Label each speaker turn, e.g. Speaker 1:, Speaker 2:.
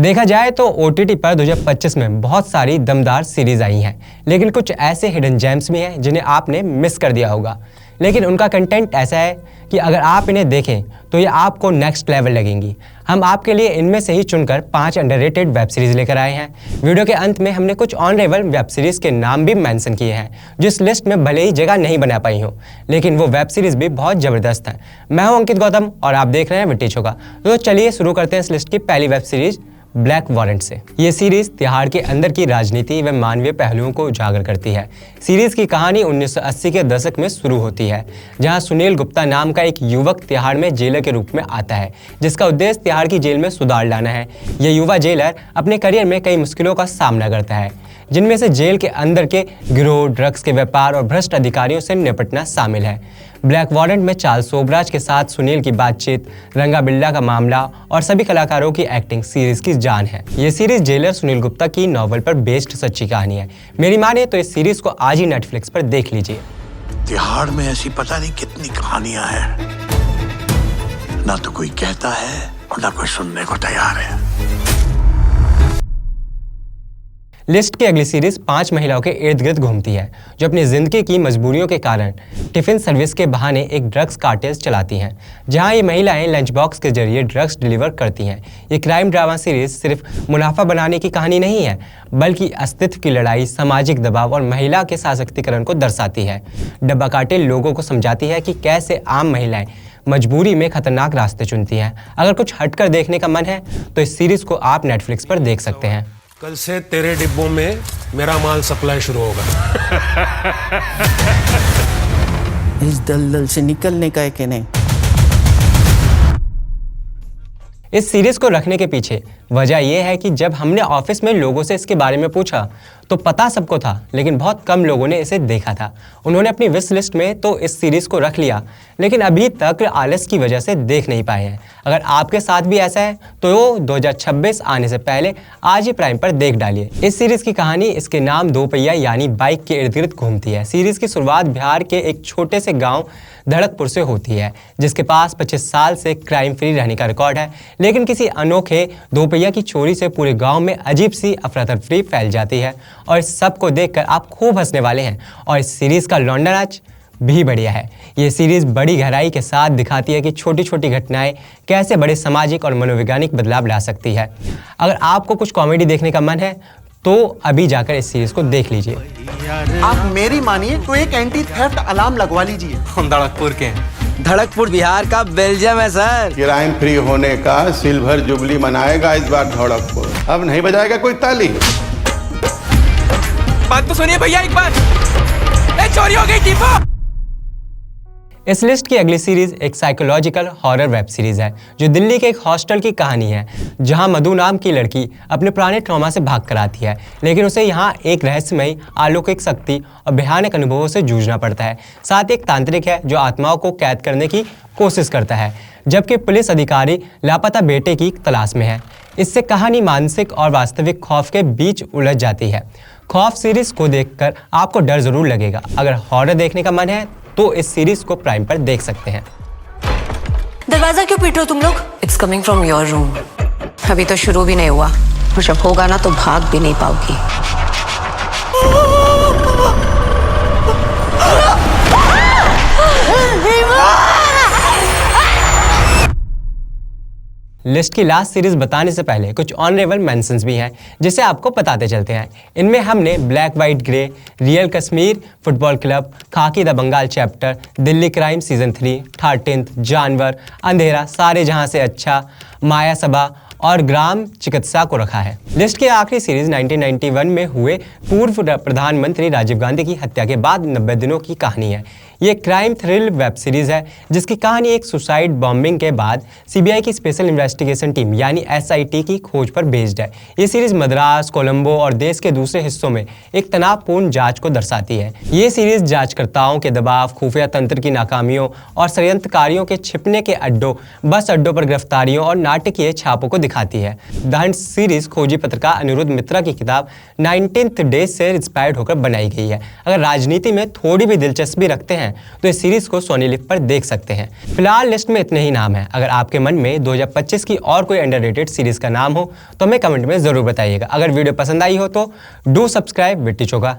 Speaker 1: देखा जाए तो OTT पर 2025 में बहुत सारी दमदार सीरीज आई हैं, लेकिन कुछ ऐसे हिडन जेम्स भी हैं जिन्हें आपने मिस कर दिया होगा। लेकिन उनका कंटेंट ऐसा है कि अगर आप इन्हें देखें तो ये आपको नेक्स्ट लेवल लगेंगी। हम आपके लिए इनमें से ही चुनकर 5 अंडररेटेड वेब सीरीज लेकर आए हैं। वीडियो के अंत में हमने कुछ ऑनरेबल वेब सीरीज के नाम भी मेंशन किए हैं जो इस लिस्ट में भले ही जगह नहीं बना पाई हो, लेकिन वो वेब सीरीज भी बहुत ज़बरदस्त हैं। मैं हूं अंकित गौतम और आप देख रहे हैं विट्टी चोका। तो चलिए शुरू करते हैं इस लिस्ट की पहली वेब सीरीज ब्लैक वारंट से। ये सीरीज तिहाड़ के अंदर की राजनीति व मानवीय पहलुओं को उजागर करती है। सीरीज की कहानी 1980 के दशक में शुरू होती है, जहां सुनील गुप्ता नाम का एक युवक तिहाड़ में जेलर के रूप में आता है, जिसका उद्देश्य तिहाड़ की जेल में सुधार लाना है। यह युवा जेलर अपने करियर में कई मुश्किलों का सामना करता है, जिनमें से जेल के अंदर के गिरोह, ड्रग्स के व्यापार और भ्रष्ट अधिकारियों से निपटना शामिल है। ब्लैक वारंट में चार्ल्स सोबराज के साथ सुनील की बातचीत, रंगा बिल्ला का मामला और सभी कलाकारों की एक्टिंग सीरीज की जान है। ये सीरीज जेलर सुनील गुप्ता की नॉवल पर बेस्ड सच्ची कहानी है। मेरी माने तो इस सीरीज को आज ही नेटफ्लिक्स पर देख लीजिए।
Speaker 2: तिहाड़ में ऐसी पता नहीं कितनी कहानियां हैं, ना तो कोई कहता है और ना कोई सुनने को तैयार है।
Speaker 1: लिस्ट की अगली सीरीज 5 महिलाओं के इर्द गिर्द घूमती है, जो अपनी जिंदगी की मजबूरियों के कारण टिफिन सर्विस के बहाने एक ड्रग्स कार्टेल चलाती हैं, जहां ये महिलाएं लंच बॉक्स के जरिए ड्रग्स डिलीवर करती हैं। ये क्राइम ड्रामा सीरीज सिर्फ मुनाफा बनाने की कहानी नहीं है, बल्कि अस्तित्व की लड़ाई, सामाजिक दबाव और महिला के सशक्तिकरण को दर्शाती है। डब्बा कार्टेल लोगों को समझाती है कि कैसे आम महिलाएं मजबूरी में खतरनाक रास्ते चुनती हैं। अगर कुछ हटकर देखने का मन है तो इस सीरीज को आप नेटफ्लिक्स पर देख सकते हैं।
Speaker 3: कल से तेरे डिब्बों में मेरा माल सप्लाई शुरू होगा।
Speaker 4: इस दलदल से निकलने का है कि नहीं?
Speaker 1: इस सीरीज को रखने के पीछे वजह यह है कि जब हमने ऑफिस में लोगों से इसके बारे में पूछा तो पता सबको था, लेकिन बहुत कम लोगों ने इसे देखा था। उन्होंने अपनी विश लिस्ट में तो इस सीरीज को रख लिया, लेकिन अभी तक आलस की वजह से देख नहीं पाए हैं। अगर आपके साथ भी ऐसा है तो 2026 आने से पहले आज ही प्राइम पर देख डालिए। इस सीरीज की कहानी इसके नाम दो पहिया यानी बाइक के इर्द गिर्द घूमती है। सीरीज की शुरुआत बिहार के एक छोटे से गाँव धड़कपुर से होती है, जिसके पास 25 साल से क्राइम फ्री रहने का रिकॉर्ड है। लेकिन किसी अनोखे दोपहिया की चोरी से पूरे गांव में अजीब सी अफरा तफरी फैल जाती है और इस सब को देखकर आप खूब हंसने वाले हैं। और इस सीरीज का लौंडा नाच भी बढ़िया है। ये सीरीज बड़ी गहराई के साथ दिखाती है कि छोटी छोटी घटनाएं कैसे बड़े सामाजिक और मनोवैज्ञानिक बदलाव ला सकती है। अगर आपको कुछ कॉमेडी देखने का मन है तो अभी जाकर इस सीरीज को देख लीजिए।
Speaker 5: आप मेरी मानिए तो एक एंटी थेफ्ट अलार्म लगवा लीजिए।
Speaker 6: हम धड़कपुर के हैं।
Speaker 4: धड़कपुर बिहार का बेल्जियम है सर।
Speaker 7: क्राइम फ्री होने का सिल्वर जुबली मनाएगा इस बार धड़कपुर। अब नहीं बजाएगा कोई ताली।
Speaker 6: बात तो सुनिए भैया एक बार। चोरी हो गई टीपा।
Speaker 1: इस लिस्ट की अगली सीरीज एक साइकोलॉजिकल हॉरर वेब सीरीज है, जो दिल्ली के एक हॉस्टल की कहानी है, जहां मधु नाम की लड़की अपने पुराने ट्रॉमा से भाग कर आती है, लेकिन उसे यहां एक रहस्यमयी अलौकिक शक्ति और भयानक अनुभवों से जूझना पड़ता है। साथ ही एक तांत्रिक है जो आत्माओं को कैद करने की कोशिश करता है, जबकि पुलिस अधिकारी लापता बेटे की तलाश में है। इससे कहानी मानसिक और वास्तविक खौफ के बीच उलझ जाती है। खौफ सीरीज को देखकर आपको डर जरूर लगेगा। अगर हॉरर देखने का मन है तो इस सीरीज को प्राइम पर देख सकते हैं।
Speaker 8: दरवाजा क्यों पीट रहे हो तुम लोग? It's coming from your room. अभी तो शुरू भी नहीं हुआ और जब होगा ना तो भाग भी नहीं पाओगी।
Speaker 1: लिस्ट की लास्ट सीरीज बताने से पहले कुछ ऑनरेबल मेंशंस भी हैं, जिसे आपको बताते चलते हैं। इनमें हमने black white grey, real Kashmir football club, khaki the Bengal chapter, Delhi crime season 3, 13th, जानवर, अंधेरा, सारे जहां से अच्छा, माया सभा और ग्राम चिकित्सा को रखा है। लिस्ट की आखिरी सीरीज 1991 में हुए पूर्व प्रधानमंत्री राजीव गांधी की हत्या के बाद 90 दिनों की कहानी है। ये क्राइम थ्रिल वेब सीरीज है, जिसकी कहानी एक सुसाइड बॉम्बिंग के बाद सीबीआई की स्पेशल इन्वेस्टिगेशन टीम यानी SIT की खोज पर बेस्ड है। ये सीरीज मद्रास, कोलंबो और देश के दूसरे हिस्सों में एक तनावपूर्ण जांच को दर्शाती है। ये सीरीज जांचकर्ताओं के दबाव, खुफिया तंत्र की नाकामियों और षड्यंत्रकारियों के छिपने के अड्डों, बस अड्डों पर गिरफ्तारियों और नाटकीय छापों को दिखाती है। द हंट सीरीज खोजी पत्रकार अनिरुद्ध मित्रा की किताब 19th डे से इंस्पायर्ड होकर बनाई गई है। अगर राजनीति में थोड़ी भी दिलचस्पी रखते हैं हैं तो इस सीरीज को सोनी लिव पर देख सकते हैं। फिलहाल लिस्ट में इतने ही नाम हैं। अगर आपके मन में 2025 की और कोई अंडररेटेड सीरीज का नाम हो तो हमें कमेंट में जरूर बताइएगा। अगर वीडियो पसंद आई हो तो डू सब्सक्राइब विट्टी चोगा।